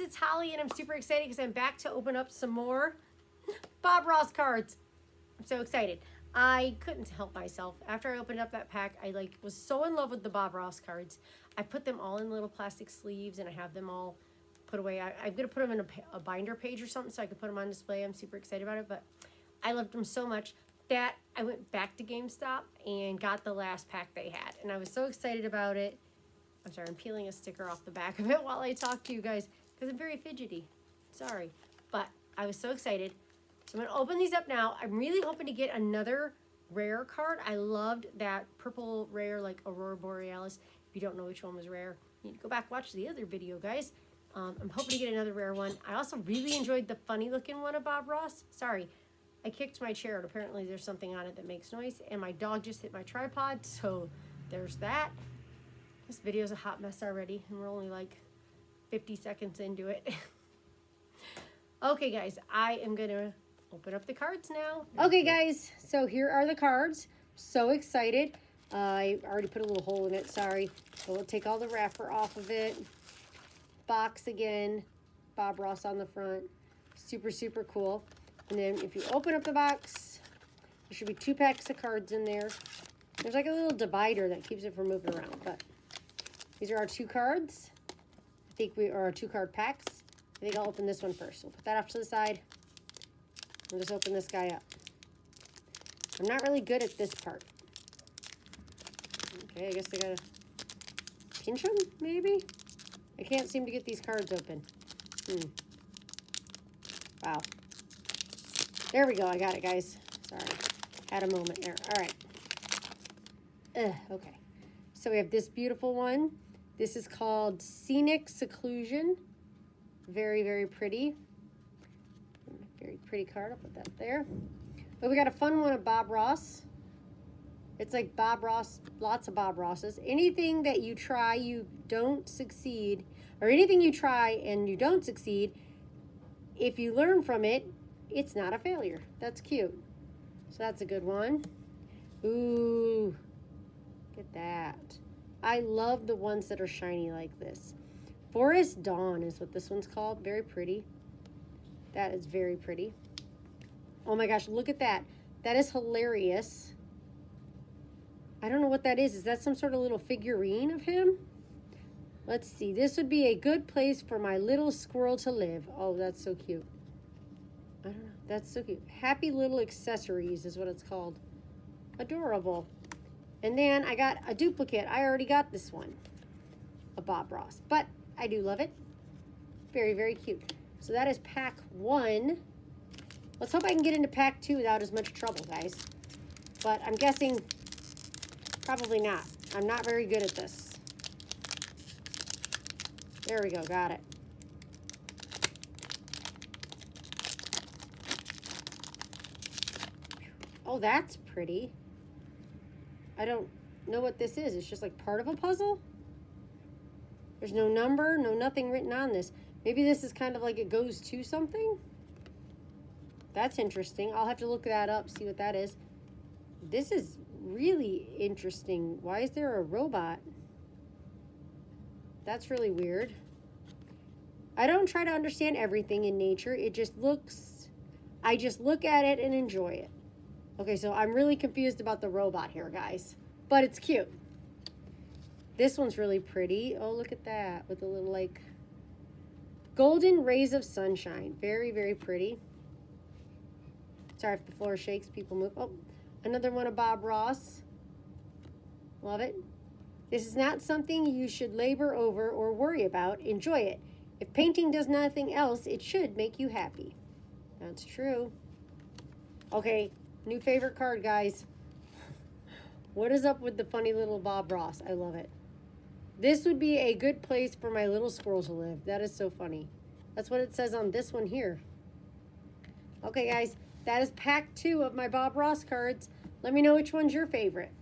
it's Holly, and I'm super excited because I'm back to open up some more Bob Ross cards. I'm so excited. I couldn't help myself. After I opened up that pack, I was so in love with the Bob Ross cards. I put them all in little plastic sleeves, and I have them all put away. I'm going to put them in a binder page or something so I can put them on display. I'm super excited about it, but I loved them so much that I went back to GameStop and got the last pack they had, and I was so excited about it. I'm sorry, I'm peeling a sticker off the back of it while I talk to you guys because I'm very fidgety. Sorry. But I was so excited. So I'm going to open these up now. I'm really hoping to get another rare card. I loved that purple rare like Aurora Borealis. If you don't know which one was rare, you need to go back and watch the other video, guys. I'm hoping to get another rare one. I also really enjoyed the funny looking one of Bob Ross. Sorry, I kicked my chair and apparently there's something on it that makes noise. And my dog just hit my tripod, so there's that. This video's a hot mess already, and we're only like 50 seconds into it. Okay, guys, I am going to open up the cards now. Okay, guys, so here are the cards. So excited. I already put a little hole in it, sorry. So we'll take all the wrapper off of it. Box again. Bob Ross on the front. Super, super cool. And then if you open up the box, there should be 2 packs of cards in there. There's like a little divider that keeps it from moving around, but these are our 2 cards. I think we are our 2 card packs. I think I'll open this one first. We'll put that off to the side. We'll just open this guy up. I'm not really good at this part. Okay, I guess I gotta pinch them, maybe? I can't seem to get these cards open. Wow. There we go, I got it, guys. Sorry, had a moment there. All right. Okay, so we have this beautiful one. This is called Scenic Seclusion. Very, very pretty. Very pretty card. I'll put that there. But we got a fun one of Bob Ross. It's like Bob Ross, lots of Bob Rosses. Anything that you try, you don't succeed, or anything you try and you don't succeed, if you learn from it, it's not a failure. That's cute. So that's a good one. Ooh, look at that. I love the ones that are shiny like this. Forest Dawn is what this one's called. Very pretty. That is very pretty. Oh my gosh, look at that. That is hilarious. I don't know what that is. Is that some sort of little figurine of him? Let's see. This would be a good place for my little squirrel to live. Oh, that's so cute. I don't know. That's so cute. Happy Little Accessories is what it's called. Adorable. And then I got a duplicate. I already got this one. A Bob Ross. But I do love it. Very, very cute. So that is pack 1. Let's hope I can get into pack 2 without as much trouble, guys. But I'm guessing probably not. I'm not very good at this. There we go. Got it. Oh, that's pretty. I don't know what this is. It's just like part of a puzzle. There's no number, no nothing written on this. Maybe this is kind of like it goes to something. That's interesting. I'll have to look that up, see what that is. This is really interesting. Why is there a robot? That's really weird. I don't try to understand everything in nature. It just looks, I just look at it and enjoy it. Okay, so I'm really confused about the robot here, guys. But it's cute. This one's really pretty. Oh, look at that. With a little, like, golden rays of sunshine. Very, very pretty. Sorry if the floor shakes. People move. Oh, another one of Bob Ross. Love it. This is not something you should labor over or worry about. Enjoy it. If painting does nothing else, it should make you happy. That's true. Okay. New favorite card, guys. What is up with the funny little Bob Ross? I love it. This would be a good place for my little squirrel to live. That is so funny. That's what it says on this one here. Okay, guys. That is pack 2 of my Bob Ross cards. Let me know which one's your favorite.